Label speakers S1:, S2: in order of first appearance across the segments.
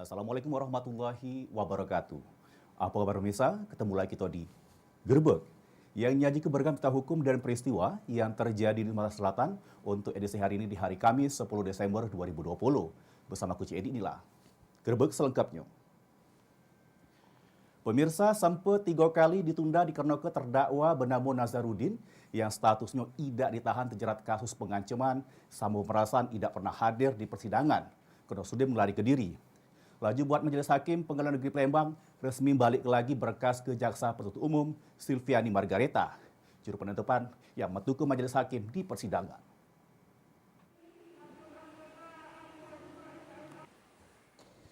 S1: Assalamualaikum warahmatullahi wabarakatuh. Apa kabar pemirsa? Ketemu lagi kita di Gerbek yang nyaji keberagam cerita hukum dan peristiwa yang terjadi di Sumatera Selatan untuk edisi hari ini di hari Kamis 10 Desember 2020. Bersama Kuci Edi inilah Gerbek selengkapnya. Pemirsa, sampai 3 kali ditunda dikarenakan terdakwa bernama Nazarudin yang statusnya tidak ditahan terjerat kasus pengancaman sama pemerasan tidak pernah hadir di persidangan karena sudah melari ke diri. Laju buat Majelis Hakim Pengadilan Negeri Palembang resmi balik lagi berkas ke Jaksa Penuntut Umum Silviani Margareta, juru penentuan yang metu ke Majelis Hakim di persidangan.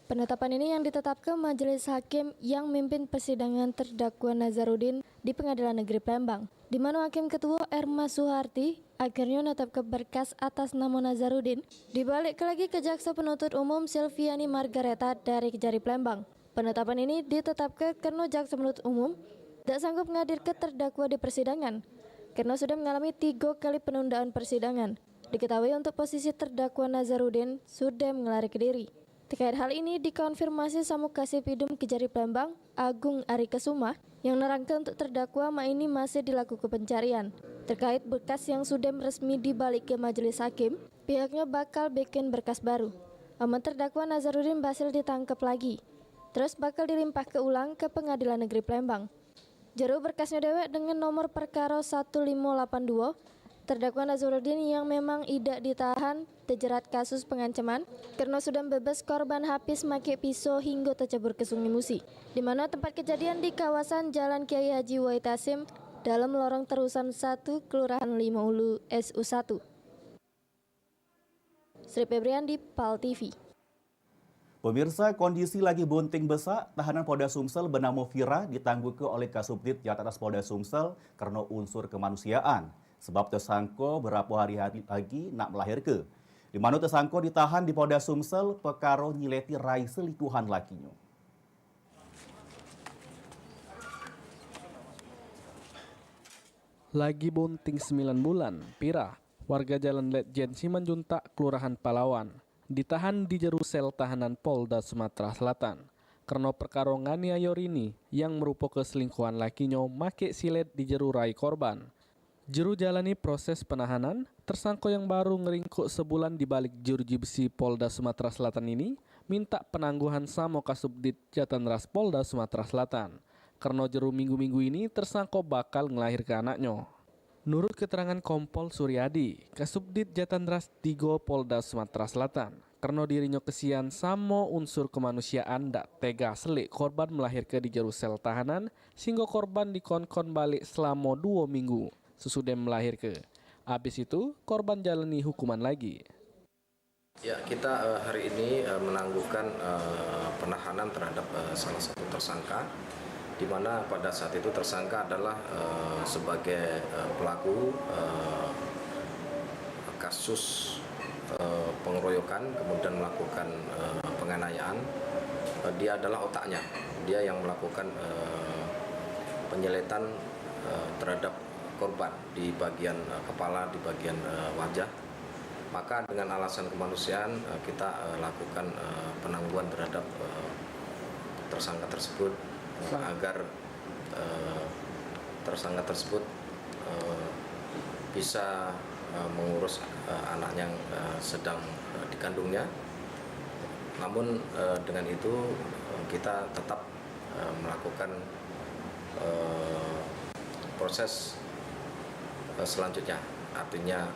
S2: Penetapan ini yang ditetapkan Majelis Hakim yang memimpin persidangan terdakwa Nazarudin di Pengadilan Negeri Palembang, di mana Hakim Ketua Erma Suharti akhirnya menetapkan berkas atas nama Nazarudin dibalik lagi ke Jaksa Penuntut Umum Silviani Margareta dari Kejari Palembang. Penetapan ini ditetapkan karena Jaksa Penuntut Umum tidak sanggup menghadirkan terdakwa di persidangan karena sudah mengalami 3 kali penundaan persidangan. Diketahui untuk posisi terdakwa Nazarudin sudah melarikan diri. Terkait hal ini dikonfirmasi sama Kasipidum Kejari Palembang, Agung Ari Kesuma, yang nerangkan untuk terdakwa ini masih dilakukan pencarian. Terkait berkas yang sudah resmi dibalik ke Majelis Hakim, pihaknya bakal bikin berkas baru. Aman terdakwa Nazarudin berhasil ditangkap lagi, terus bakal dilimpah ke ulang ke Pengadilan Negeri Palembang. Jero berkasnya dewek dengan nomor perkara 1582, terdakwa Nazarudin yang memang tidak ditahan terjerat kasus pengancaman karena sudah bebas korban habis make pisau hingga tercebur ke Sungai Musi, di mana tempat kejadian di kawasan Jalan Kiai Haji Wahid dalam lorong terusan 1 Kelurahan 5 Ulu SU1. Sri Febrian di PAL TV.
S1: Pemirsa, kondisi lagi bunting besak, tahanan Polda Sumsel bernama Vira ditangguhkan oleh Kasubdit Jataras Polda Sumsel karena unsur kemanusiaan. Sebab tersangka berapa hari lagi nak melahirkan. Di mana tersangka ditahan di Polda Sumsel perkara nyileti rai selingkuhan lakinya.
S3: Lagi bunting 9 bulan, Pira, warga Jalan Letjen Simanjuntak, Kelurahan Palawan, ditahan di jeru sel tahanan Polda Sumatera Selatan karena perkara nganiaya rini yang merupakan selingkuhan lakinya make silet di jeru rai korban. Juru jalani proses penahanan, tersangka yang baru ngeringkuk sebulan di balik jeruji besi Polda Sumatera Selatan ini minta penangguhan sama Kasubdit Jataras Polda Sumatera Selatan. Karena jeru minggu-minggu ini tersangka bakal ngelahirkan anaknya. Nurut keterangan Kompol Suryadi, Kasubdit Jataras 3 Polda Sumatera Selatan, karena dirinya kesian sama unsur kemanusiaan dak tega selik korban melahirkan di jeru sel tahanan sehingga korban dikon-kon balik selama 2 minggu. Sesudah melahirkan. Habis itu, korban jalani hukuman lagi.
S4: Ya, kita hari ini menangguhkan penahanan terhadap salah satu tersangka, di mana pada saat itu tersangka adalah sebagai pelaku kasus pengeroyokan, kemudian melakukan penganiayaan. Dia adalah otaknya, dia yang melakukan penyeletan terhadap korban di bagian kepala, di bagian wajah. Maka dengan alasan kemanusiaan kita lakukan penangguhan terhadap tersangka tersebut agar tersangka tersebut bisa mengurus anak yang sedang dikandungnya. Namun dengan itu kita tetap melakukan proses selanjutnya, artinya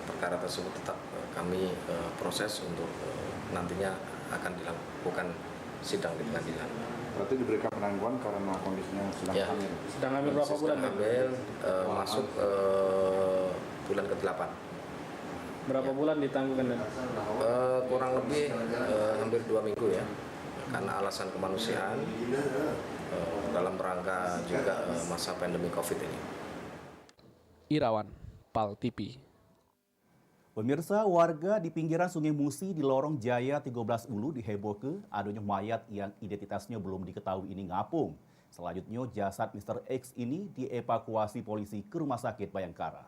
S4: perkara tersebut tetap kami proses untuk nantinya akan dilakukan sidang di pengadilan.
S5: Berarti diberikan penangguhan karena kondisinya sedang hamil.
S3: Sedang hamil berapa bulan?
S4: Hamil masuk bulan ke-8.
S3: Berapa bulan ditangguhkan?
S4: Kurang lebih hampir 2 minggu ya, karena alasan kemanusiaan dalam rangka juga masa pandemi COVID ini.
S3: Irawan, PAL TV.
S1: Pemirsa, warga di pinggiran Sungai Musi di Lorong Jaya 13 Ulu dihebohkan adanya mayat yang identitasnya belum diketahui ini ngapung. Selanjutnya jasad Mr. X ini dievakuasi polisi ke Rumah Sakit Bayangkara.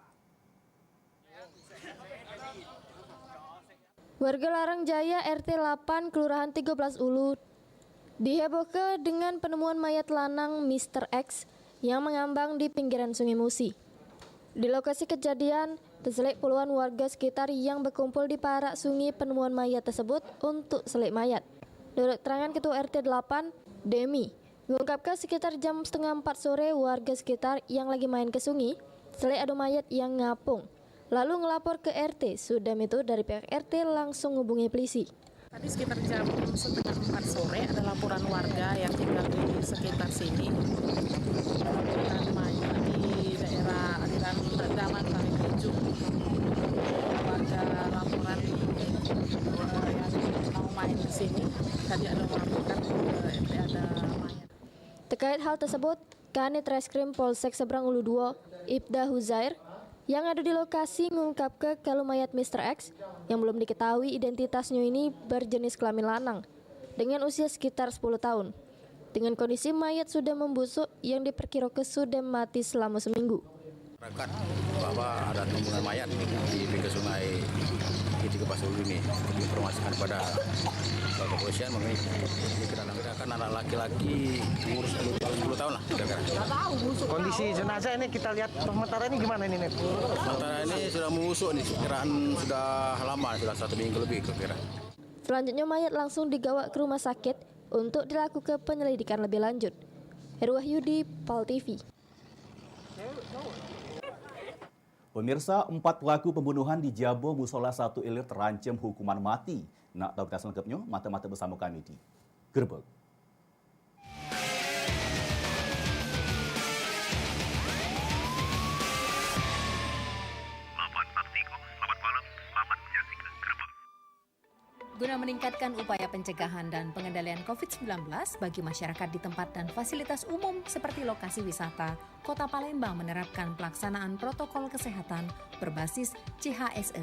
S2: Warga Larang Jaya RT 8 Kelurahan 13 Ulu Dihebohkan dengan penemuan mayat lanang Mr. X yang mengambang di pinggiran Sungai Musi. Di lokasi kejadian, terselit puluhan warga sekitar yang berkumpul di parak sungai penemuan mayat tersebut untuk selik mayat. Menurut keterangan Ketua RT 8, Demi, mengungkapkan sekitar jam 3:30 sore warga sekitar yang lagi main ke sungai, selik ada mayat yang ngapung. Lalu ngelapor ke RT, sudah itu dari pihak RT langsung hubungi polisi.
S6: Tadi sekitar jam 3:30 sore ada laporan warga yang tinggal di sekitar sini. Laporan mayat di daerah aliran Daman Kali Keju. Warga laporan yang mau main di sini. Tadi ada melaporkan RT ada mayat.
S2: Terkait hal tersebut, Kanit Reskrim Polsek Seberang Ulu 2, Ibda Huzair, yang ada di lokasi mengungkapkan kalau mayat Mr. X yang belum diketahui identitasnya ini berjenis kelamin lanang dengan usia sekitar 10 tahun. Dengan kondisi mayat sudah membusuk yang diperkirakan sudah mati selama seminggu.
S7: Masyarakat bahwa ada timbunan mayat di pinggir sungai di Pasulu ini diinformasikan kepada kepolisian mengenai ini kita kan anak laki-laki umur 10 tahun lah kira-kira.
S8: Kondisi jenazah ini kita lihat sementara ini gimana ini, Net?
S7: Sementara ini sudah membusuk nih, kiraan sudah lama, sudah 1 minggu lebih kira-kira.
S2: Selanjutnya mayat langsung dibawa ke rumah sakit untuk dilakukan penyelidikan lebih lanjut. Heru Wahyudi, PAL TV.
S1: Pemirsa, 4 pelaku pembunuhan di Jabo Musola 1 Ilir terancam hukuman mati. Nak tahu kita selengkapnya? Mata-mata bersama kami di Gerbek.
S9: Guna meningkatkan upaya pencegahan dan pengendalian COVID-19 bagi masyarakat di tempat dan fasilitas umum seperti lokasi wisata, Kota Palembang menerapkan pelaksanaan protokol kesehatan berbasis CHSE,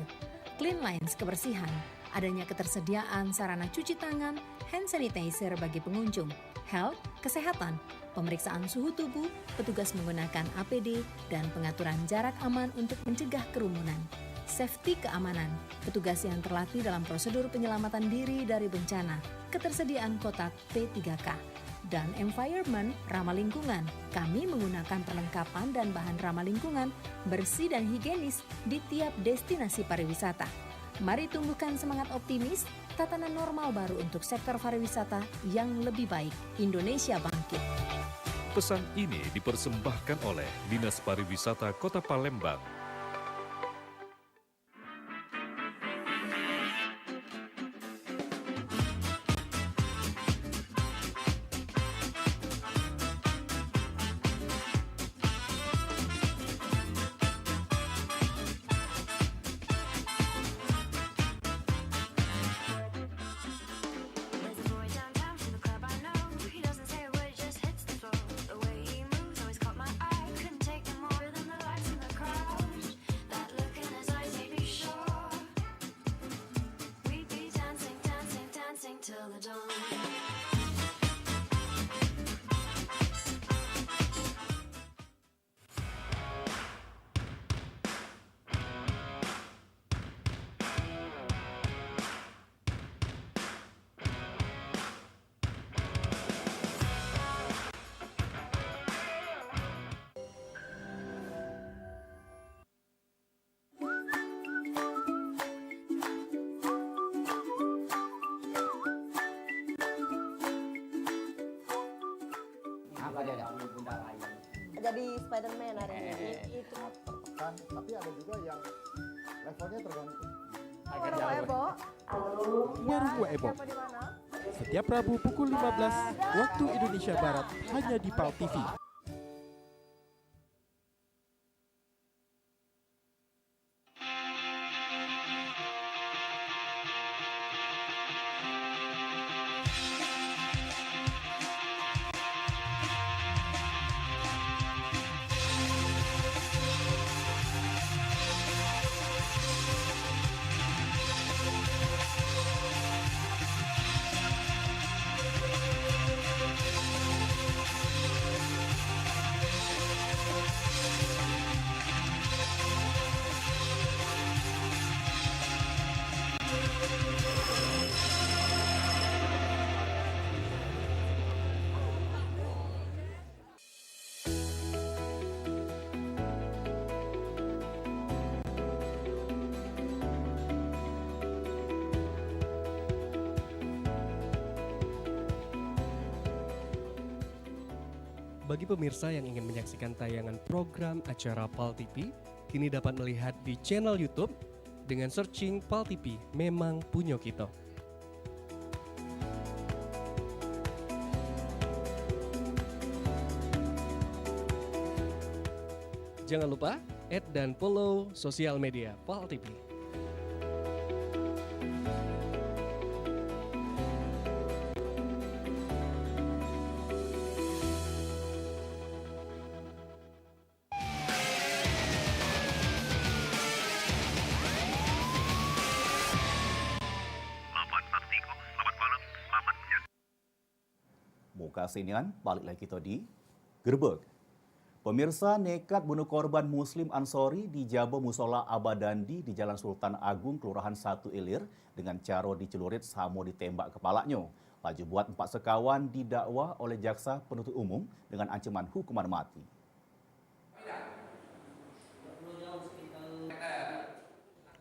S9: Clean Lines kebersihan, adanya ketersediaan sarana cuci tangan, hand sanitizer bagi pengunjung, health, kesehatan, pemeriksaan suhu tubuh, petugas menggunakan APD, dan pengaturan jarak aman untuk mencegah kerumunan. Safety keamanan, petugas yang terlatih dalam prosedur penyelamatan diri dari bencana, ketersediaan kotak P3K, dan environment ramah lingkungan. Kami menggunakan perlengkapan dan bahan ramah lingkungan, bersih dan higienis di tiap destinasi pariwisata. Mari tumbuhkan semangat optimis, tatanan normal baru untuk sektor pariwisata yang lebih baik. Indonesia bangkit.
S10: Pesan ini dipersembahkan oleh Dinas Pariwisata Kota Palembang.
S11: Jadi Spider-Man hari ini itu
S5: Tertekan, tapi ada juga yang levelnya tergantung.
S11: Warung Ebo.
S12: Warung Ebo. Setiap Rabu pukul 15 waktu Indonesia Barat hanya di PAL TV.
S13: Bagi pemirsa yang ingin menyaksikan tayangan program acara PAL TV, kini dapat melihat di channel YouTube dengan searching PAL TV Memang Punyo Kito. Jangan lupa add dan follow sosial media PAL TV.
S1: Muka sinian, balik lagi kita di Gerbek. Pemirsa nekat bunuh korban Muslim Ansori di Jabo Musola Abadandi di Jalan Sultan Agung, Kelurahan 1 Ilir dengan cara dicelurit samo ditembak kepalanya. Laju buat 4 sekawan didakwa oleh jaksa penuntut umum dengan ancaman hukuman mati.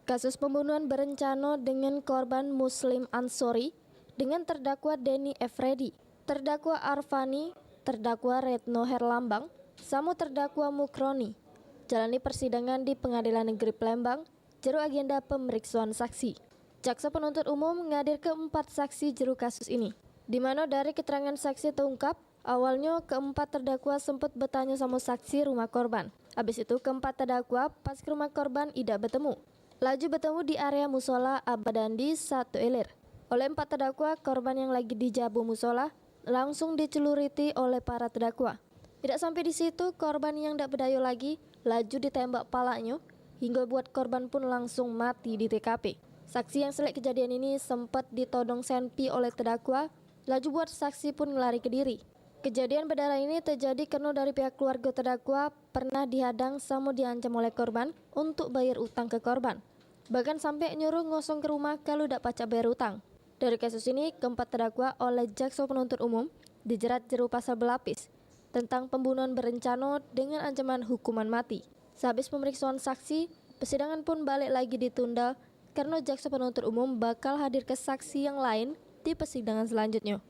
S2: Kasus pembunuhan berencana dengan korban Muslim Ansori dengan terdakwa Denny Efredi, terdakwa Arfani, terdakwa Retno Herlambang, sama terdakwa Mukroni jalani persidangan di Pengadilan Negeri Palembang jero agenda pemeriksaan saksi. Jaksa penuntut umum menghadir keempat saksi jero kasus ini, di mana dari keterangan saksi terungkap awalnya keempat terdakwa sempat bertanya sama saksi rumah korban. Habis itu keempat terdakwa pas ke rumah korban tidak bertemu. Laju bertemu di area musola Abadandi 1 Ilir. Oleh 4 terdakwa, korban yang lagi di Jabo Musola langsung diceluriti oleh para terdakwa. Tidak sampai di situ, korban yang tidak berdaya lagi laju ditembak palanya hingga buat korban pun langsung mati di TKP. Saksi yang selek kejadian ini sempat ditodong senpi oleh terdakwa, laju buat saksi pun lari ke diri. Kejadian berdarah ini terjadi karena dari pihak keluarga terdakwa pernah dihadang sama diancam oleh korban untuk bayar utang ke korban. Bahkan sampai nyuruh ngosong ke rumah kalau tidak pacak bayar utang. Dari kasus ini, keempat terdakwa oleh jaksa penuntut umum dijerat jero pasal berlapis tentang pembunuhan berencana dengan ancaman hukuman mati. Sehabis pemeriksaan saksi, persidangan pun balik lagi ditunda karena jaksa penuntut umum bakal hadir ke saksi yang lain di persidangan selanjutnya.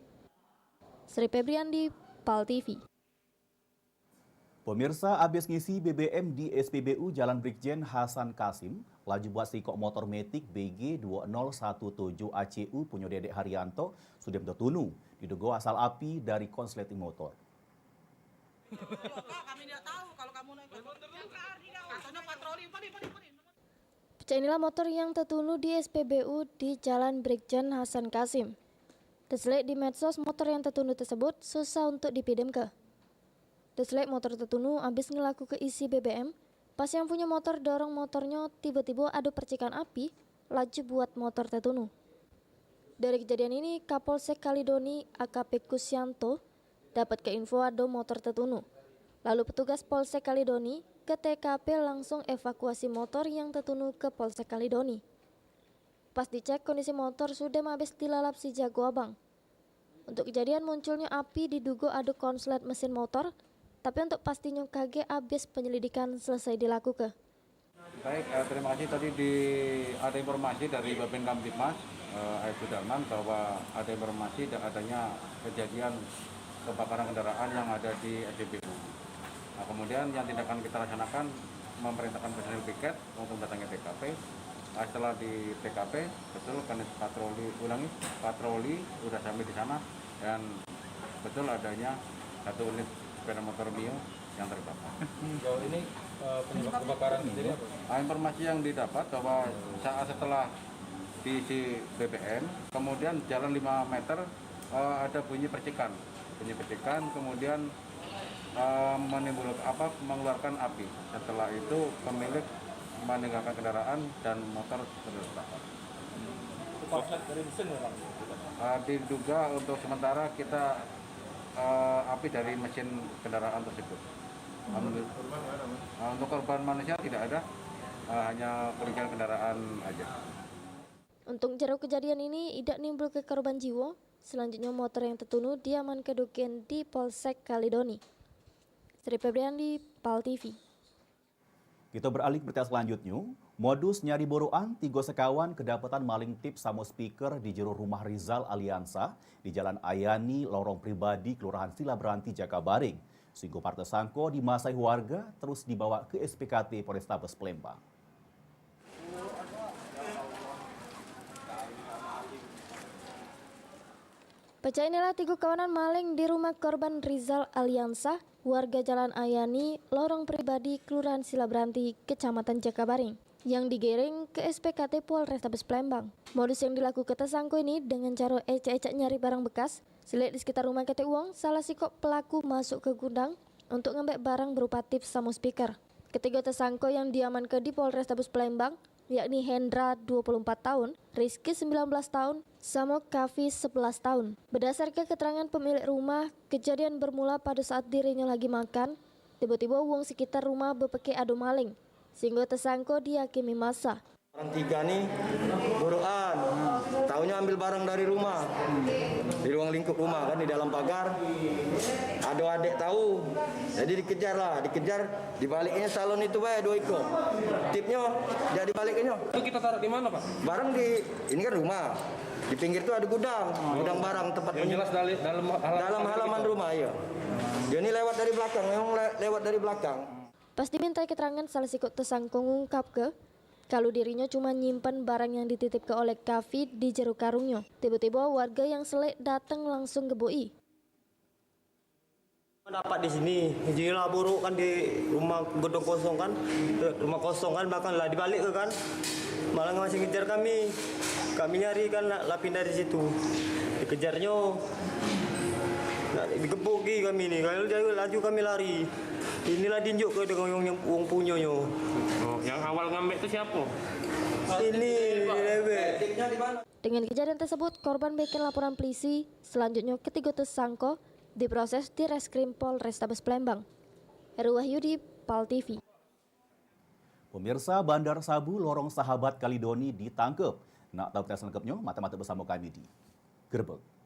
S2: Sri Febriandi, PAL TV.
S1: Pemirsa, habis ngisi BBM di SPBU Jalan Brigjen Hasan Kasim, laju buat sikok motor metik BG 2017 ACU punya Dedek Haryanto sudah tertunu diduga asal api dari konsleting motor.
S2: Inilah motor yang tertunu di SPBU di Jalan Brigjen Hasan Kasim. Terselip di medsos motor yang tertunu tersebut susah untuk dipinjamkan. Terselip motor tertunu habis ngelaku ke isi BBM, pas yang punya motor dorong motornya tiba-tiba ada percikan api, laju buat motor tertunu. Dari kejadian ini, Kapolsek Kalidoni AKP Kusyanto dapat keinfo ada motor tertunu. Lalu petugas Polsek Kalidoni ke TKP langsung evakuasi motor yang tertunu ke Polsek Kalidoni. Pas dicek kondisi motor sudah habis dilalap si jago abang. Untuk kejadian munculnya api diduga ada konslet mesin motor, tapi untuk pastinya KG habis penyelidikan selesai dilakukan.
S5: Baik, terima kasih. Tadi ada informasi dari Babin Kamtipmas Aib Sudarman bahwa ada informasi dan adanya kejadian kebakaran kendaraan yang ada di SPBU. Nah, kemudian yang tindakan kita laksanakan memerintahkan personil piket untuk mendatangi TKP. Nah, setelah di TKP, betul kan patroli sudah sampai di sana dan betul adanya satu unit sepeda motor Mio yang terbakar.
S14: Sejauh ini penyebab kebakaran sendiri apa?
S5: Nah, informasi yang didapat bahwa saat setelah diisi BBM, kemudian jalan 5 meter ada bunyi percikan, kemudian mengeluarkan api. Setelah itu pemilik meninggalkan kendaraan dan motor terbakar.
S14: Konslet dari mesin ya, Pak?
S5: Diduga untuk sementara kita api dari mesin kendaraan tersebut. Untuk korban manusia tidak ada, hanya kerugian kendaraan aja.
S2: Untuk jero kejadian ini tidak nimbul ke korban jiwa. Selanjutnya motor yang tertunu diamankan di Polsek Kalidoni. Sri Febriandi, PAL TV.
S1: Kita beralih ke berita selanjutnya. Modus nyari boroan, 3 sekawan kedapatan maling tip sama speaker di jero rumah Rizal Aliansa di Jalan Ayani, lorong pribadi, Kelurahan Sila Beranti, Jakabaring. Sehingga para tersangka dimasai warga terus dibawa ke SPKT Polrestabes Palembang.
S2: Pecah inilah 3 kawanan maling di rumah korban Rizal Aliansa, warga Jalan Ayani, lorong pribadi, Kelurahan Silabranti, Kecamatan Jakabaring, yang digiring ke SPKT Polrestabes Palembang. Modus yang dilakukan tersangka ini dengan cara ecek-ecek nyari barang bekas, selit di sekitar rumah kete uang, salah sikok pelaku masuk ke gudang untuk ngambil barang berupa tips sama speaker. Ketiga tersangka yang diamankan di Polrestabes Palembang, yakni Hendra 24 tahun, Rizky 19 tahun, sama Kavi 11 tahun. Berdasarkan keterangan pemilik rumah, kejadian bermula pada saat dirinya lagi makan. Tiba-tiba uang sekitar rumah berpeke adu maling, sehingga tersangka dihakimi masa.
S15: Orang 3 nih buruan, taunya ambil barang dari rumah, di ruang lingkup rumah kan, di dalam pagar. Ada adik tahu, jadi dikejar, dibaliknya salon itu 2 ekor. Tipnya jadi baliknya.
S14: Itu kita taruh di mana, Pak?
S15: Barang ini kan rumah, di pinggir itu ada gudang barang tempat
S14: yang jelas
S15: dalam halaman rumah ya. Dia ini lewat dari belakang, memang lewat dari belakang.
S2: Pas dimintai keterangan, salah sikut tersangka ngungkap kalau dirinya cuma nyimpan barang yang dititipkan oleh Kavi di jero karungnya. Tiba-tiba warga yang selek datang langsung geboi.
S15: Dapat di sini, gila buruk kan di rumah gedung kosong kan, bahkan lah dibalik ke kan, malah masih ngejar kami nyari kan lah pindah di situ, dikejarnya, digebuki kami nih, kalau laju kami lari, inilah dinjuk ke dengan yang uang punyanya.
S14: Oh, yang awal ngambil itu siapa?
S15: Ini
S2: Dengan kejadian tersebut, korban bikin laporan polisi. Selanjutnya ketiga tersangka diproses di Reskrim Polrestabes Palembang. Heru Wahyudi, PAL TV.
S1: Pemirsa, Bandar Sabu Lorong Sahabat Kalidoni ditangkap. Nak tahu kita selengkapnya? Mata-mata bersama kami di Gerbek.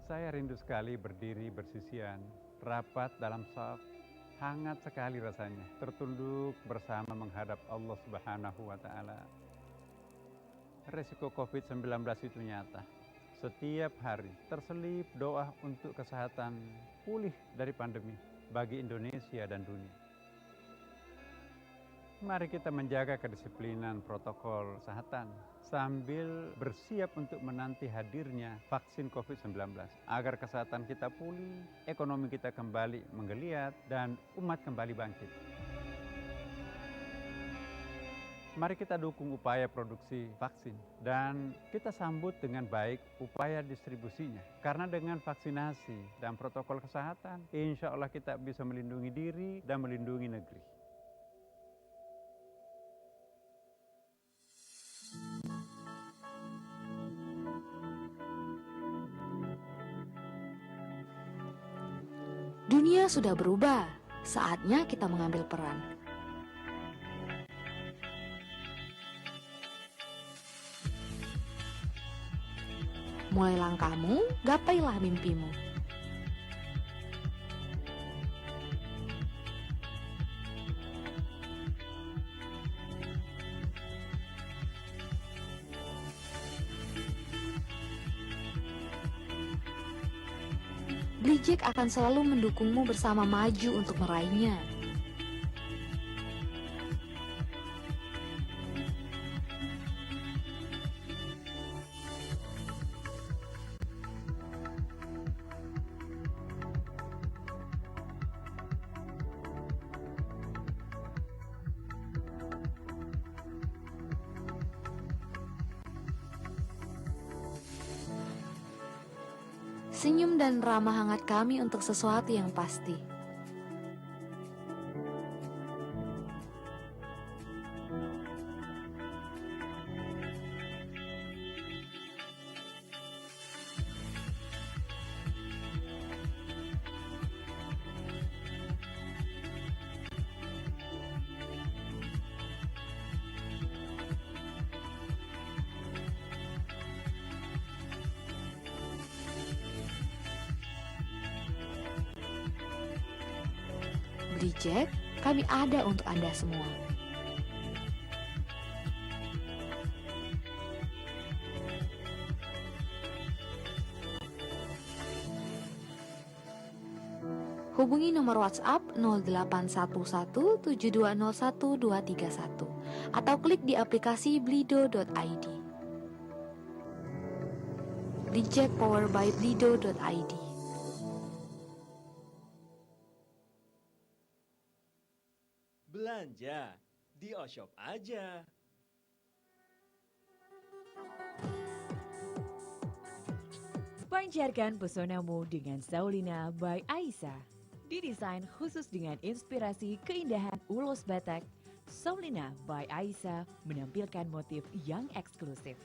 S5: Saya rindu sekali berdiri bersisian, rapat dalam shaf, hangat sekali rasanya, tertunduk bersama menghadap Allah Subhanahu wa Ta'ala. Resiko COVID-19 itu nyata. Setiap hari terselip doa untuk kesehatan pulih dari pandemi bagi Indonesia dan dunia. Mari kita menjaga kedisiplinan protokol kesehatan sambil bersiap untuk menanti hadirnya vaksin COVID-19 agar kesehatan kita pulih, ekonomi kita kembali menggeliat, dan umat kembali bangkit. Mari kita dukung upaya produksi vaksin dan kita sambut dengan baik upaya distribusinya. Karena dengan vaksinasi dan protokol kesehatan, insya Allah kita bisa melindungi diri dan melindungi negeri.
S16: Dunia sudah berubah, saatnya kita mengambil peran. Mulai langkahmu, gapailah mimpimu. Gojek akan selalu mendukungmu bersama maju untuk meraihnya. Senyum dan ramah hangat kami untuk sesuatu yang pasti. Brijek, kami ada untuk Anda semua. Hubungi nomor WhatsApp 0811-7201-231 atau klik di aplikasi blido.id. Brijek Power by blido.id.
S17: Belanja di Oshop aja.
S18: Pancarkan pesonamu dengan Saulina by Aisyah. Didesain khusus dengan inspirasi keindahan ulos Batak, Saulina by Aisyah menampilkan motif yang eksklusif.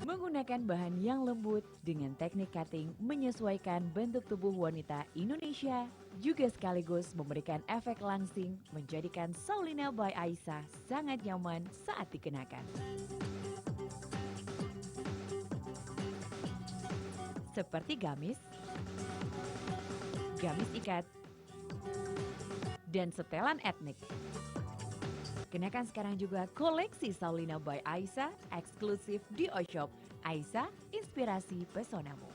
S18: Menggunakan bahan yang lembut dengan teknik cutting menyesuaikan bentuk tubuh wanita Indonesia, juga sekaligus memberikan efek langsing menjadikan Saulina by Aisyah sangat nyaman saat dikenakan. Seperti gamis ikat, dan setelan etnik. Kenakan sekarang juga koleksi Saulina by Aisyah eksklusif di Oshop. Aisyah, inspirasi pesonamu.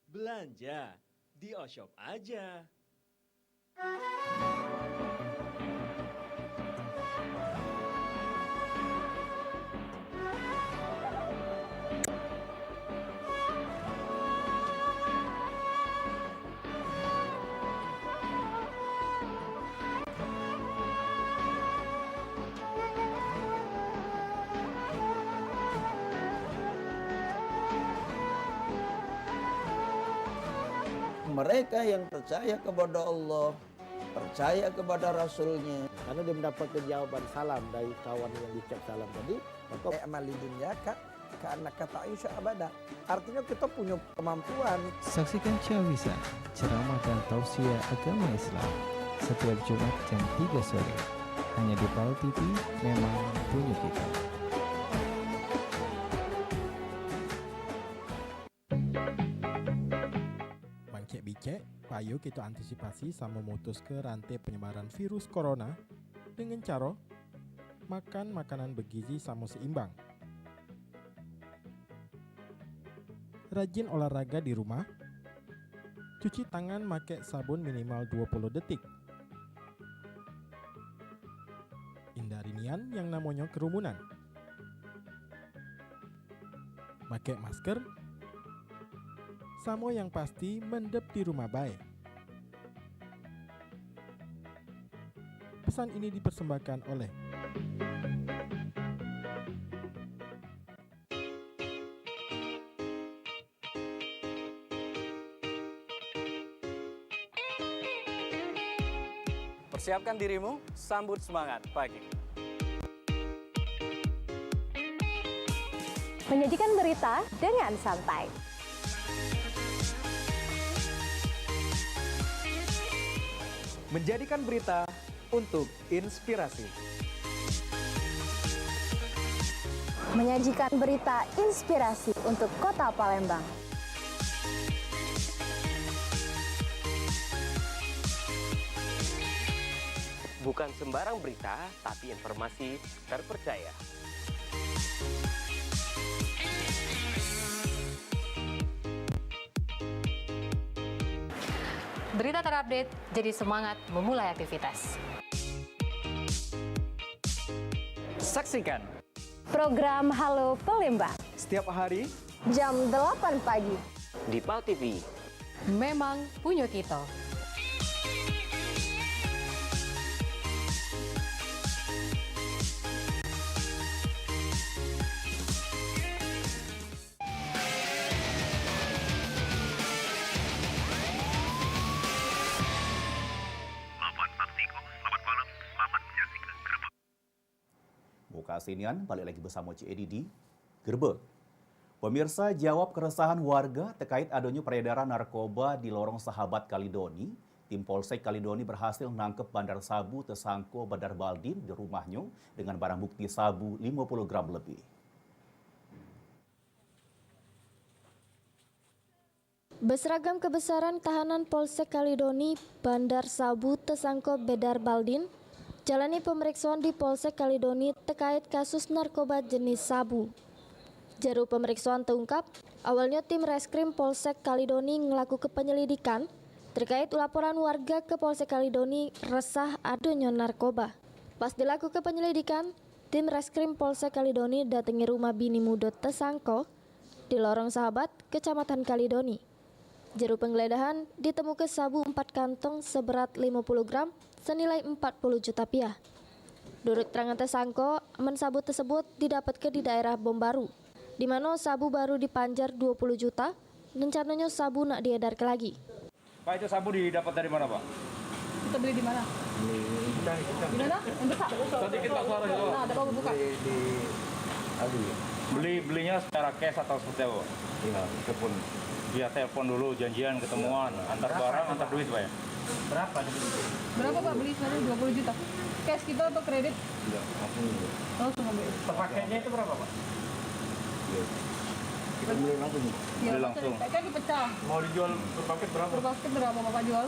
S17: Belanja di Oshop aja.
S19: Mereka yang percaya kepada Allah, percaya kepada Rasulnya,
S20: karena dia mendapatkan jawaban salam dari kawan yang diucap salam tadi, maka
S8: amali dunia karena kata Aisyah abada. Artinya kita punya kemampuan.
S21: Saksikan Cawisa, ceramah dan tausiah agama Islam setiap Jumat jam 3 sore hanya di PAL TV, memang punya kita.
S12: Bicek, payo kita antisipasi sama memutus ke rantai penyebaran virus corona dengan cara makan makanan bergizi sama seimbang. Rajin olahraga di rumah. Cuci tangan make sabun minimal 20 detik. Hindari nian yang namanya kerumunan. Make masker. Samo yang pasti mendep di rumah baik. Pesan ini dipersembahkan oleh
S22: Persiapkan dirimu, sambut semangat pagi.
S23: Menyajikan berita dengan santai.
S24: Menjadikan berita untuk inspirasi.
S23: Menyajikan berita inspirasi untuk Kota Palembang.
S25: Bukan sembarang berita, tapi informasi terpercaya.
S9: Berita terupdate, jadi semangat memulai aktivitas.
S24: Saksikan
S23: program Halo Palembang
S24: setiap hari
S23: jam 8 pagi
S25: di PAL TV.
S9: Memang punya kita.
S1: Kasinian, balik lagi bersama Cik Edi di Gerbek. Pemirsa, jawab keresahan warga terkait adanya peredaran narkoba di lorong Sahabat Kalidoni. Tim Polsek Kalidoni berhasil menangkap bandar sabu tersangka Badar Baldin di rumahnya dengan barang bukti sabu 50 gram lebih.
S2: Berseragam kebesaran tahanan Polsek Kalidoni, Bandar Sabu tersangka Bedar Baldin, jalani pemeriksaan di Polsek Kalidoni terkait kasus narkoba jenis sabu. Juru pemeriksaan terungkap, awalnya tim reskrim Polsek Kalidoni melakukan penyelidikan terkait laporan warga ke Polsek Kalidoni resah adanya narkoba. Pas dilakukan penyelidikan, tim reskrim Polsek Kalidoni datangi rumah bini muda tersangka di Lorong Sahabat, Kecamatan Kalidoni. Juru penggeledahan ditemukan sabu 4 kantong seberat 50 gram senilai 40 juta rupiah. Menurut keterangan tersangka, aman sabu tersebut didapatkan di daerah Bom Baru, di mana sabu baru dipanjar 20 juta, rencananya sabu nak diedarkan lagi.
S5: Pak, itu sabu didapat dari mana, Pak?
S3: Kita beli di mana? Di mana? Yang besar.
S5: Tadi kita suara juga.
S3: Nah, ada apa buka?
S5: Belinya secara cash atau seperti apa? Iya, telepon. Dia telepon dulu, janjian ketemuan, antar barang, antar duit, Pak ya? Berapa?
S3: Berapa Pak beli sebenarnya 20 juta? Cash kita atau kredit?
S5: Iya,
S3: Langsung ambil.
S5: Paketnya itu berapa, Pak? Kita beli langsung.
S3: Iya,
S5: Beli langsung.
S3: Kan dipecah.
S5: Mau dijual per paket berapa?
S3: Per paket berapa Bapak jual?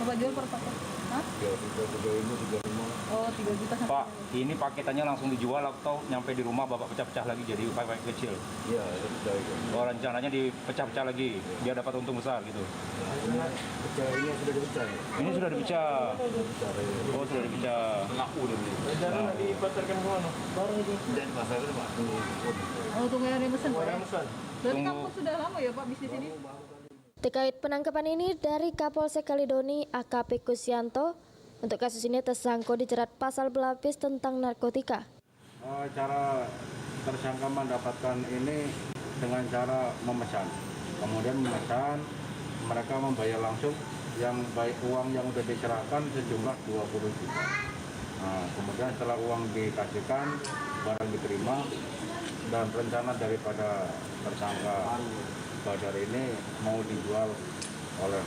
S3: Bapak jual per paket? Hah?
S5: 35.
S3: Oh, 3 juta.
S5: Pak, ini paketannya langsung dijual atau nyampe di rumah Bapak pecah-pecah lagi jadi paket kecil? Iya, pecah itu. Oh, rencananya dipecah-pecah lagi, biar dapat untung besar gitu? Ini sudah dipecah. Ini sudah dipecah? Oh, sudah dipecah. Laku udah beli. Jangan dipasarkan ke mana? Baru ini. Dan pasarnya Pak.
S3: Oh, tunggu yang mesin. Berarti
S5: Tunggu.
S3: kamu sudah lama ya Pak bisnis ini?
S2: Terkait penangkapan ini dari Kapolsek Kalidoni AKP Kusyanto, untuk kasus ini tersangka dijerat pasal berlapis tentang narkotika.
S5: Cara tersangka mendapatkan ini dengan cara memesan. Kemudian memesan, mereka membayar langsung yang baik uang yang sudah diserahkan sejumlah 20 juta. Nah, kemudian setelah uang dikasihkan, barang diterima, dan rencana daripada tersangka Badar ini mau dijual oleh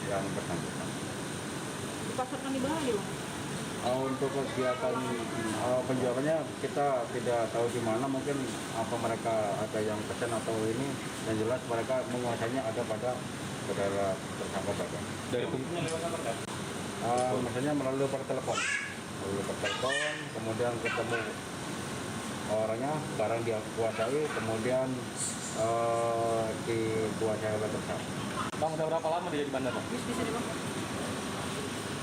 S5: yang bersangkutan.
S3: Dipasarkan di mana dia Bang?
S5: Untuk kegiatan penjualannya kita tidak tahu di mana, mungkin apa mereka ada yang pesan atau ini, yang jelas mereka menguasainya ada pada saudara tersangka Badar. Dari maksudnya melalui per telepon, kemudian ketemu orangnya, barang dia kuasai, kemudian dikuasai oleh tersangka.
S14: Bang, udah berapa lama dia di bandar, Bang?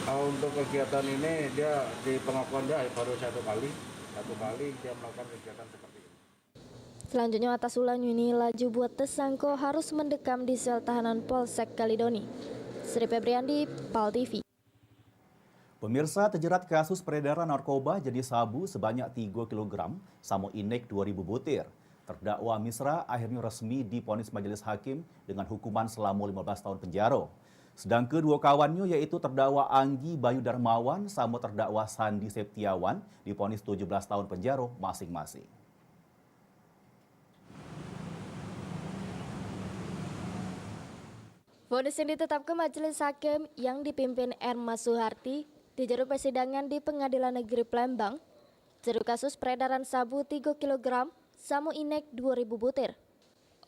S5: Untuk kegiatan ini dia di pengakuan dia baru satu kali dia melakukan kegiatan seperti ini.
S2: Selanjutnya atas ulang ini laju buat tersangka harus mendekam di sel tahanan Polsek Kalidoni. Sri Febriandi, PAL TV.
S1: Pemirsa, terjerat kasus peredaran narkoba jenis sabu sebanyak 3 kg, samu inek 2000 butir. Terdakwa Misra akhirnya resmi divonis majelis hakim dengan hukuman selama 15 tahun penjara. Sedang kedua kawannya yaitu terdakwa Anggi Bayu Darmawan sama terdakwa Sandi Septiawan divonis 17 tahun penjara masing-masing.
S2: Vonis yang ditetapkan majelis hakim yang dipimpin Erma Suharti di juru persidangan di Pengadilan Negeri Palembang, juru kasus peredaran sabu 3 kg, samu inek 2000 butir.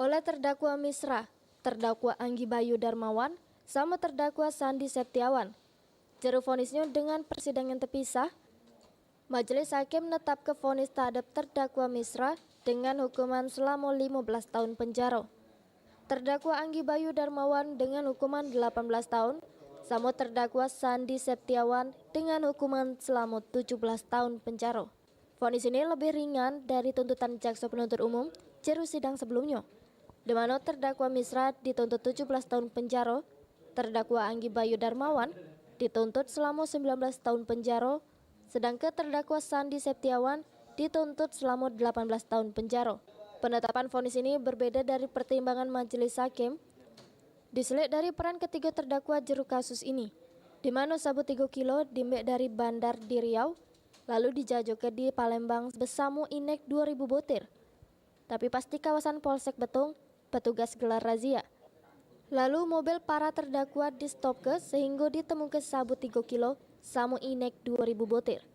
S2: Oleh terdakwa Misra, terdakwa Anggi Bayu Darmawan, sama terdakwa Sandi Septiawan. Juru vonisnya dengan persidangan terpisah, majelis hakim menetapkan vonis terhadap terdakwa Misra dengan hukuman selama 15 tahun penjara. Terdakwa Anggi Bayu Darmawan dengan hukuman 18 tahun, sama terdakwa Sandi Septiawan dengan hukuman selama 17 tahun penjara. Vonis ini lebih ringan dari tuntutan jaksa penuntut umum juru sidang sebelumnya, di mana terdakwa Misra dituntut 17 tahun penjara, terdakwa Anggi Bayu Darmawan dituntut selama 19 tahun penjara, sedangkan terdakwa Sandi Septiawan dituntut selama 18 tahun penjara. Penetapan vonis ini berbeda dari pertimbangan majelis hakim. Dilihat dari peran ketiga terdakwa juru kasus ini, di mana sabu 3 kilo diambil dari bandar di Riau, lalu dijajokan di Palembang bersama inek 2000 butir. Tapi pas di kawasan Polsek Betung, petugas gelar razia. Lalu mobil para terdakwa di-stopke sehingga ditemukan sabu 3 kilo sama inek 2000 butir.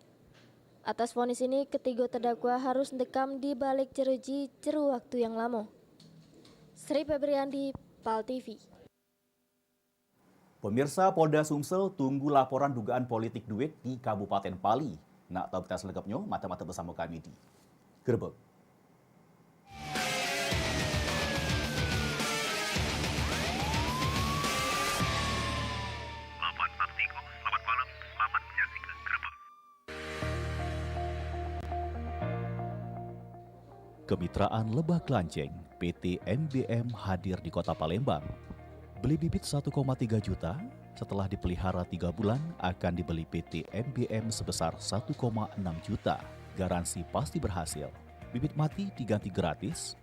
S2: Atas vonis ini, ketiga terdakwa harus mendekam di balik jeruji jeru waktu yang lama. Sri Febriandi, PAL TV.
S1: Pemirsa Polda Sumsel tunggu laporan dugaan politik duit di Kabupaten Pali. Nak tahu kita selengkapnya, mata-mata bersama kami di Gerbek. Kemitraan Lebah Klanceng, PT MBM hadir di Kota Palembang. Beli bibit 1,3 juta, setelah dipelihara 3 bulan akan dibeli PT MBM sebesar 1,6 juta. Garansi pasti berhasil. Bibit mati diganti gratis,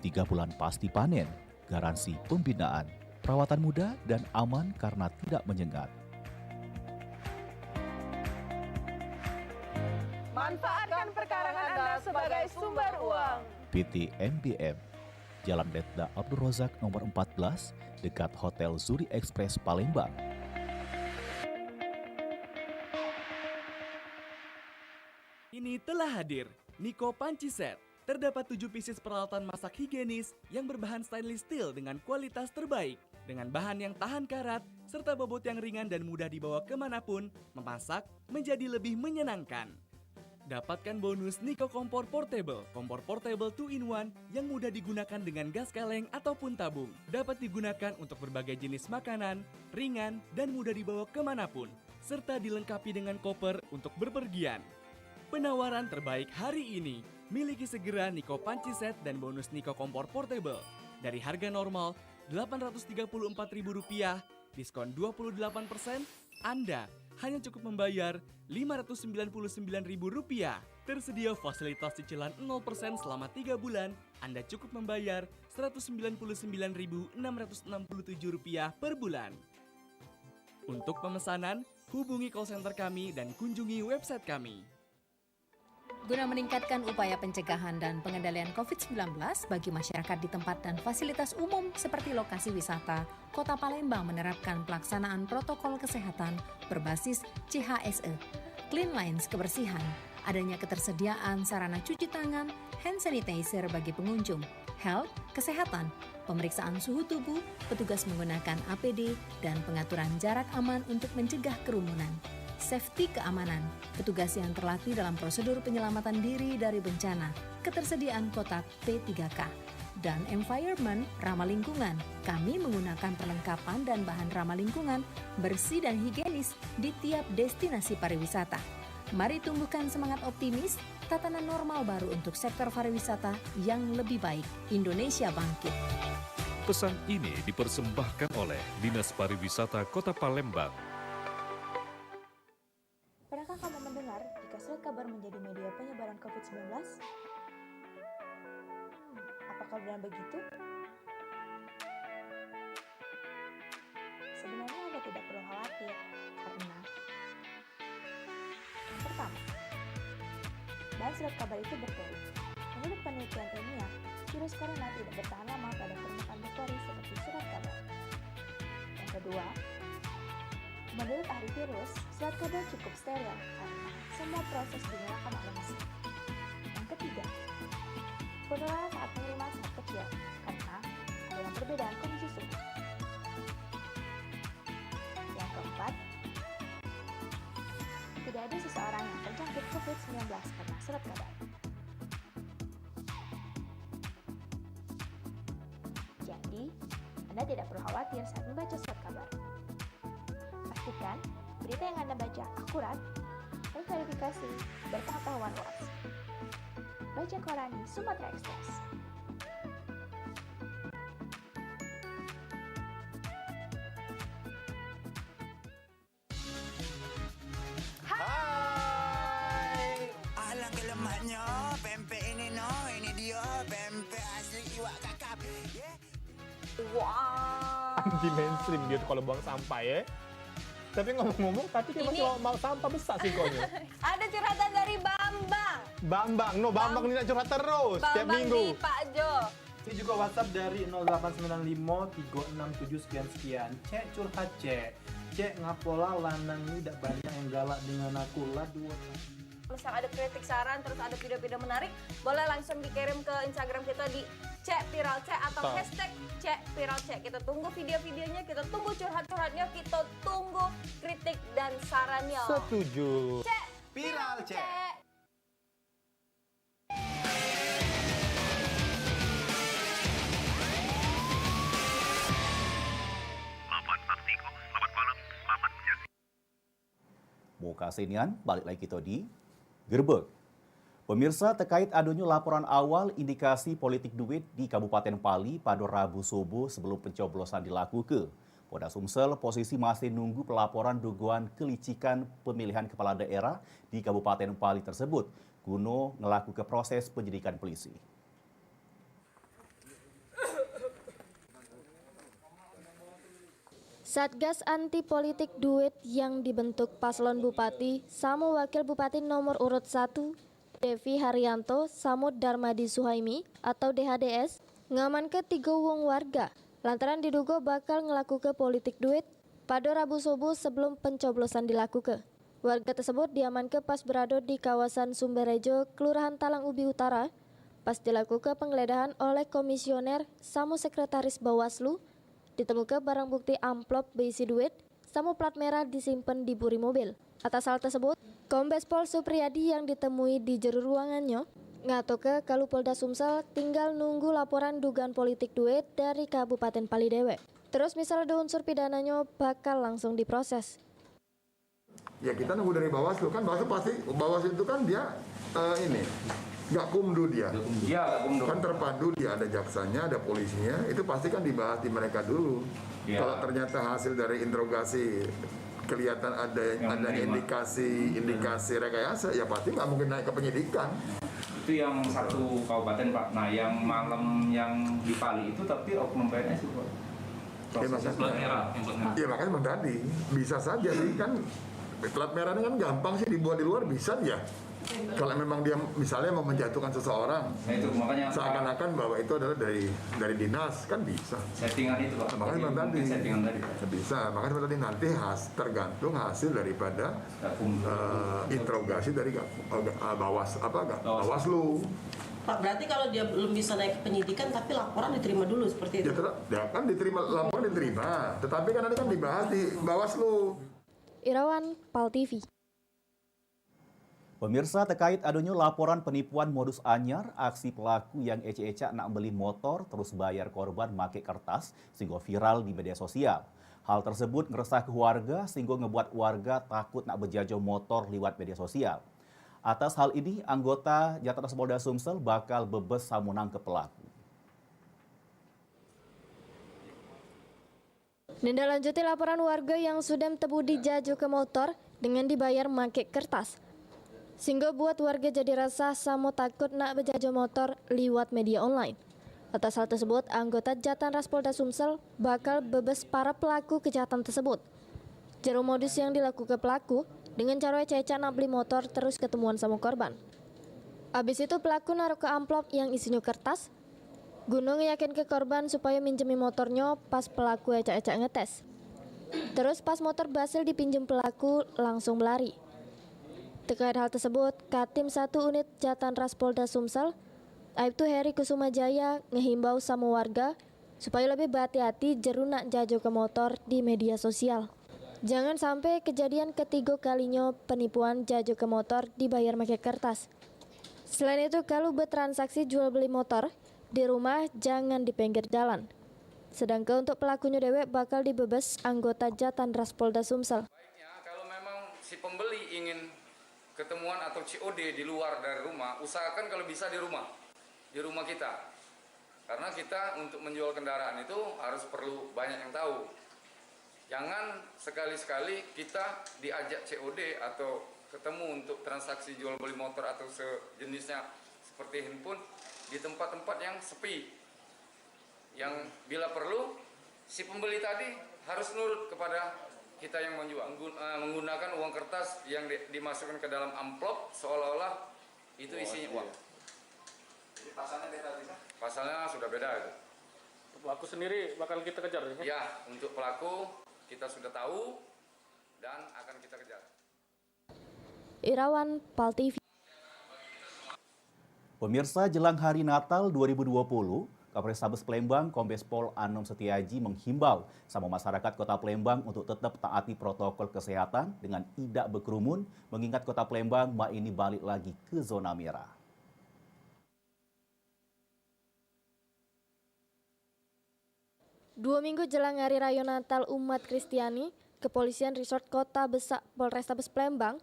S1: 3 bulan pasti panen, garansi pembinaan, perawatan mudah dan aman karena tidak menyengat.
S3: Manfaatkan perkarangan Anda sebagai sumber uang.
S1: PT MBM, Jalan Letda Abdul Rozak nomor 14, dekat Hotel Zuri Express Palembang.
S17: Ini telah hadir Niko Panci Set. Terdapat 7 pieces peralatan masak higienis yang berbahan stainless steel dengan kualitas terbaik. Dengan bahan yang tahan karat, serta bobot yang ringan dan mudah dibawa kemanapun, memasak menjadi lebih menyenangkan. Dapatkan bonus Niko Kompor Portable 2-in-1 yang mudah digunakan dengan gas kaleng ataupun tabung. Dapat digunakan untuk berbagai jenis makanan, ringan, dan mudah dibawa kemanapun. Serta dilengkapi dengan koper untuk berpergian. Penawaran terbaik hari ini, miliki segera Niko Panci Set dan bonus Niko Kompor Portable. Dari harga normal Rp834.000, diskon 28%, Anda hanya cukup membayar Rp599.000. Tersedia fasilitas cicilan 0% selama 3 bulan. Anda cukup membayar Rp199.667 per bulan. Untuk pemesanan, hubungi call center kami dan kunjungi website kami.
S9: Guna meningkatkan upaya pencegahan dan pengendalian COVID-19 bagi masyarakat di tempat dan fasilitas umum seperti lokasi wisata, Kota Palembang menerapkan pelaksanaan protokol kesehatan berbasis CHSE, Clean Lines kebersihan, adanya ketersediaan sarana cuci tangan, hand sanitizer bagi pengunjung, health, kesehatan, pemeriksaan suhu tubuh, petugas menggunakan APD, dan pengaturan jarak aman untuk mencegah kerumunan. Safety keamanan, petugas yang terlatih dalam prosedur penyelamatan diri dari bencana, ketersediaan kotak P3K, dan environment ramah lingkungan. Kami menggunakan perlengkapan dan bahan ramah lingkungan, bersih dan higienis di tiap destinasi pariwisata. Mari tumbuhkan semangat optimis, tatanan normal baru untuk sektor pariwisata yang lebih baik. Indonesia bangkit.
S4: Pesan ini dipersembahkan oleh Dinas Pariwisata Kota Palembang.
S6: Pernahkah kamu mendengar jika surat kabar menjadi media penyebaran COVID-19? Apakah benar begitu? Sebenarnya Anda tidak perlu khawatir, karena yang pertama, bahan surat kabar itu berteori. Menurut penelitian ilmiah, virus corona tidak bertahan lama pada permukaan bakteri seperti surat kabar. Yang kedua, menurut ahli virus, surat kabar cukup steril karena semua proses dinyalakan oleh mesin. Yang ketiga, penularan saat pengiriman sangat kecil karena adanya perbedaan kondisi suhu. Yang keempat, tidak ada seseorang yang terjangkit COVID-19 karena surat kabar. Jadi, Anda tidak perlu khawatir saat membaca surat kabar. Pastikan berita yang Anda baca akurat, terverifikasi, berpengetahuan luas. Baca koran di Sumatera Express.
S7: Hai, alangkah lemaknya pempek ini ini dia pempek asli iwak kakap.
S14: Wah, anti mainstream dia tuh kalau buang sampah ya. Tapi ngomong-ngomong, tapi dia masih mau sampah besar sih konya.
S3: Ada curhatan dari Bambang.
S14: Bambang ini nak curhat terus setiap minggu.
S3: Bambang di Pak Jo.
S10: Ini juga WhatsApp dari 0895 367 sekian. Cek curhat, Cek ngapola lanang ini tidak banyak yang galak dengan aku lah dua.
S11: misal ada kritik saran terus ada video-video menarik, boleh langsung dikirim ke Instagram kita di @viralc atau #viralc. Kita tunggu video-videonya, kita tunggu curhat-curhatnya, kita tunggu kritik dan sarannya.
S14: Setuju.
S11: Viralc.
S1: Muka Senian, balik lagi kita di Gerbek. Pemirsa, terkait adanya laporan awal indikasi politik duit di Kabupaten Pali pada Rabu subuh sebelum pencoblosan dilakukan. Polda Sumsel posisi masih nunggu pelaporan dugaan kelicikan pemilihan kepala daerah di Kabupaten Pali tersebut guna melakukan proses penyidikan polisi.
S2: Satgas Anti Politik Duit yang dibentuk paslon Bupati sama Wakil Bupati nomor urut 1 Devi Haryanto Samud Darmadi Suhaimi atau DHDS ngamankan 3 wong warga lantaran diduga bakal ngelakukan politik duit pada Rabu subuh sebelum pencoblosan dilakukan. Warga tersebut diamankan pas berada di kawasan Sumberrejo, Kelurahan Talang Ubi Utara, pas dilakukan penggeledahan oleh komisioner Samu Sekretaris Bawaslu. Ditemukan barang bukti amplop berisi duit sama plat merah disimpan di buri mobil. Atas hal tersebut, Kombes Pol Supriyadi yang ditemui di jero ruangannya ngatoke kalau Polda Sumsel tinggal nunggu laporan dugaan politik duit dari Kabupaten Pali dewe. Terus misal ada unsur pidananya bakal langsung diproses.
S13: Ya kita nunggu dari Bawaslu kan, Bawaslu itu kan dia nggak kumdu dia.
S5: Iya, nggak kumdu.
S13: Kan terpadu dia, ada jaksanya, ada polisinya, itu pasti kan dibahas di mereka dulu.
S5: Ya.
S13: Kalau ternyata hasil dari interogasi kelihatan adanya indikasi rekayasa, ya pasti nggak mungkin naik ke penyidikan.
S5: Itu yang satu kabupaten Pak. Nah yang malam yang di Pali itu tapi oknum PNS itu Pak. Prosesnya plat merah.
S13: Iya makanya memang tadi bisa saja sih kan plat merah ini kan gampang sih dibuat di luar bisa ya. Kalau memang dia misalnya mau menjatuhkan seseorang,
S5: nah, itu makanya
S13: seakan-akan bahwa itu adalah dari dinas kan bisa.
S5: Settingan itu Pak.
S13: Makanya memang tadi
S5: settingan tadi.
S13: Bisa. Makanya tadi nanti tergantung hasil daripada interogasi dari Bawaslu.
S15: Pak, berarti kalau dia belum bisa naik ke penyidikan tapi laporan diterima dulu seperti itu?
S13: Ya kan diterima, laporan diterima. Tetapi kan nanti kan dibahas di Bawaslu.
S2: Irawan, Pal TV.
S1: Pemirsa, terkait adanya laporan penipuan modus anyar, aksi pelaku yang ecek-ecek nak beli motor terus bayar korban make kertas sehingga viral di media sosial. Hal tersebut ngeresah ke warga sehingga ngebuat warga takut nak berjajah motor lewat media sosial. Atas hal ini, anggota Jatras Polda Sumsel bakal bebes samunang ke pelaku.
S2: Ninda lanjuti laporan warga yang sudah tebu dijajah ke motor dengan dibayar make kertas. Sehingga buat warga jadi resah sama takut nak berjajah motor lewat media online. Atas hal tersebut, anggota Jatras Polda Sumsel bakal bebas para pelaku kejahatan tersebut. Jero modus yang dilakukan pelaku dengan cara ecek-ecek nak beli motor terus ketemuan sama korban. Abis itu pelaku naruh ke amplop yang isinya kertas, guna ngeyakin ke korban supaya minjemi motornya pas pelaku ecek-ecek ngetes. Terus pas motor berhasil dipinjam pelaku langsung berlari. Terkait hal tersebut, Katim 1 unit Jatras Polda Sumsel, Aibtu Heri Kusumajaya ngehimbau sama warga supaya lebih berhati-hati jeru nak jajo ke motor di media sosial. Jangan sampai kejadian ketiga kalinya penipuan jajo ke motor dibayar pakai kertas. Selain itu, kalau bertransaksi jual beli motor di rumah jangan di pinggir jalan. Sedangkan untuk pelakunya dewek bakal dibebas anggota Jatras Polda Sumsel.
S16: Kalau memang si pembeli ingin ketemuan atau COD di luar dari rumah, usahakan kalau bisa di rumah kita. Karena kita untuk menjual kendaraan itu harus perlu banyak yang tahu. Jangan sekali-sekali kita diajak COD atau ketemu untuk transaksi jual beli motor atau sejenisnya seperti handphone di tempat-tempat yang sepi. Yang bila perlu si pembeli tadi harus nurut kepada kita yang menjual, menggunakan uang kertas yang dimasukkan ke dalam amplop seolah-olah itu isinya uang.
S5: Jadi pasalnya beda bisa?
S16: Pasalnya sudah beda itu.
S14: Pelaku sendiri bakal kita kejar ya?
S16: Ya, untuk pelaku kita sudah tahu dan akan kita kejar.
S2: Irawan, Pal TV.
S1: Pemirsa, jelang Hari Natal 2020, Kapolrestabes Palembang Kombes Pol Anom Setiaji menghimbau sama masyarakat Kota Palembang untuk tetap taati protokol kesehatan dengan tidak berkerumun, mengingat Kota Palembang ini balik lagi ke zona merah.
S2: Dua minggu jelang Hari Raya Natal umat Kristiani, Kepolisian Resort Kota Besak Polrestabes Palembang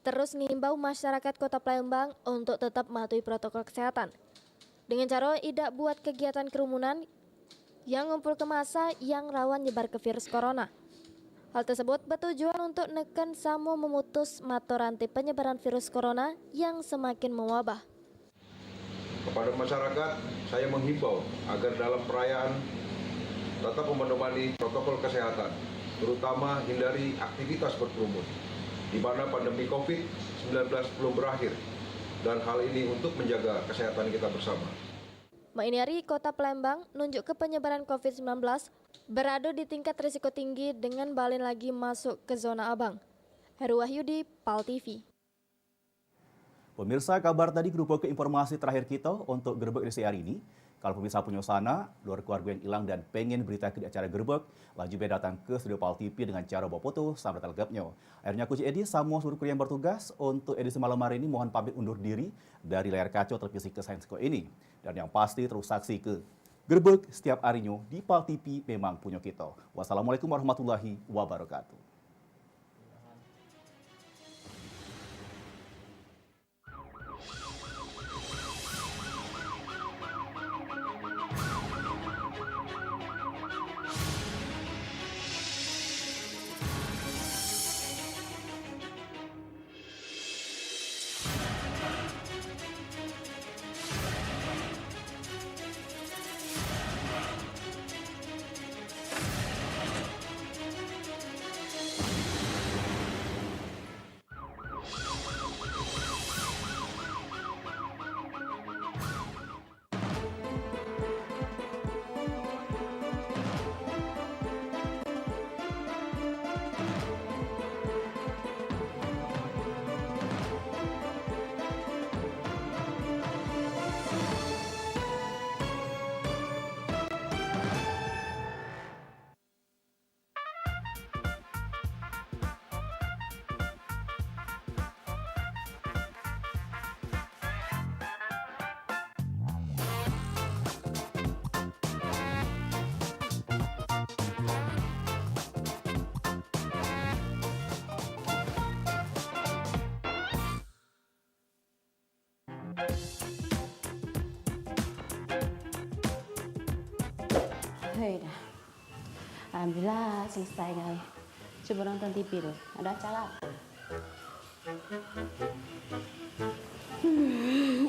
S2: terus mengimbau masyarakat Kota Palembang untuk tetap mematuhi protokol kesehatan. Dengan cara tidak buat kegiatan kerumunan yang ngumpul ke massa yang rawan nyebar ke virus corona. Hal tersebut bertujuan untuk menekan sama memutus mata rantai penyebaran virus corona yang semakin mewabah.
S8: Kepada masyarakat, saya menghimbau agar dalam perayaan tetap memenuhi protokol kesehatan, terutama hindari aktivitas berkerumun, di mana pandemi COVID-19 belum berakhir, dan hal ini untuk menjaga kesehatan kita bersama.
S2: Hari Kota Palembang nunjuk ke penyebaran COVID-19 berada di tingkat risiko tinggi dengan balik lagi masuk ke zona abang. Heru Wahyudi, PAL TV.
S1: Pemirsa, kabar tadi berupa ke informasi terakhir kita untuk Gerbek edisi hari ini. Kalau pemirsa punya sana, luar keluarga yang hilang dan pengen berita di acara Gerbek, laju datang ke studio PAL TV dengan cara bawa foto sampai telgapnya. Akhirnya aku Edi, semua seluruh kru yang bertugas untuk edisi malam hari ini mohon pamit undur diri dari layar kaca televisi kesayangan ini. Dan yang pasti terus saksi ke Gerbek setiap harinya di PAL TV memang punya kita. Wassalamualaikum warahmatullahi wabarakatuh.
S15: Hei dah. Alhamdulillah selesai guys. Coba nonton TV tu. Ada acara apa?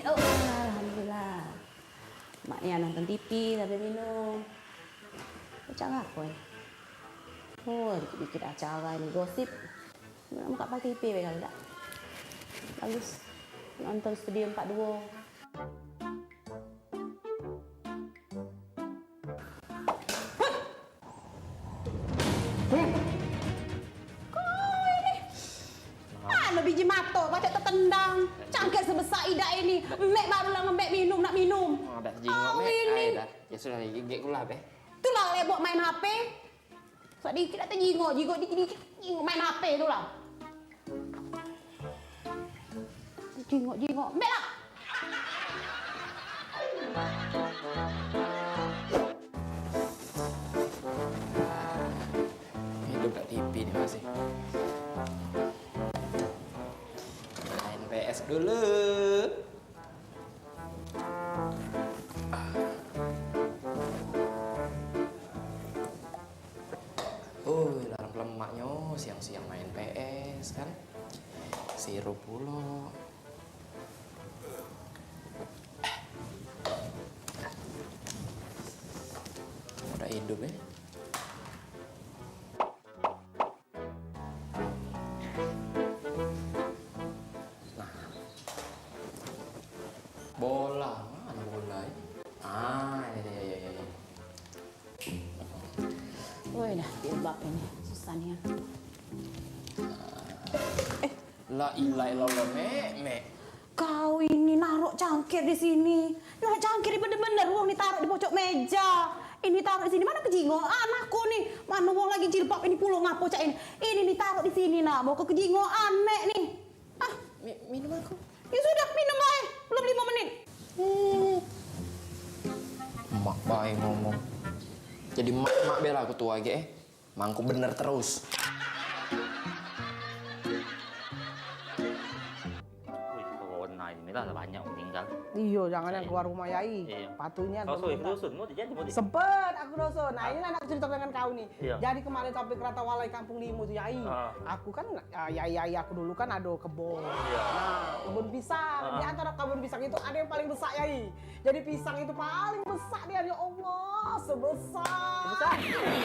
S15: Oh, alhamdulillah. Maknya nonton TV sambil minum. Acara apa ni? Oh, dikit-dikit acara ni gosip. Nak buka PAL TV kali tak? Bagus. Nonton Studio 42.
S18: Biji mata macam tertendang. Cangkir sebesar idak ini. Mek baru lah mek minum nak minum.
S25: Oh, dah jingok mek. Dah. Ya sudah gigit pula be.
S18: Itulah lebok main HP. Sedikit dah terjingok, dikit main HP itulah. Jingok. Mek lah.
S25: Hidup kat TV ni masih. PS dulu. Dalam lemaknya siang-siang main PS kan. Sirup pula. Udah hidup ya. Bola, mana bola ini? Ya.
S18: Woi dah, jilbab ini susah nih.
S25: La ilaha illallah, Mek.
S18: Kau ini ini naruh cangkir di sini. Nah, cangkir bener-bener uang ditaruh di pojok meja. Ini taruh di sini, mana kejingoan aku nih. Mana uang lagi jilbab ini pulau ngapo cak ini. Ini ditaruh di sini nak, mau ke kejingoan nek nih. Ah,
S25: minum aku.
S18: Ya sudah, minum aja. Belum 5 menit.
S25: Mak baik ngomong. Jadi mak bela aku tua ge mangku bener terus.
S12: Corona inilah banyak meninggal.
S18: Iya, jangan yang keluar rumah Yai.
S12: Iya.
S18: Patunya.
S12: Dusun, mau jadi mau.
S18: Sempet aku dosun. Nah, ini aku cerita dengan kau nih.
S12: Iya.
S18: Jadi kemarin sampai kereta walai Kampung Limu tuh Yai. Aku kan Yai aku dulu kan ada kebun.
S12: Iya.
S18: Nah, kebun pisang. Di antara kebun pisang itu ada yang paling besar Yai. Jadi pisang itu paling besar dia, ya Allah, sebesar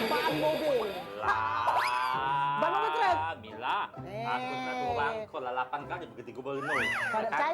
S18: ban mobil. Ban mobil truk.
S12: Mila, aku nak orang kau 8 kali begitu gue baru
S18: Pada percaya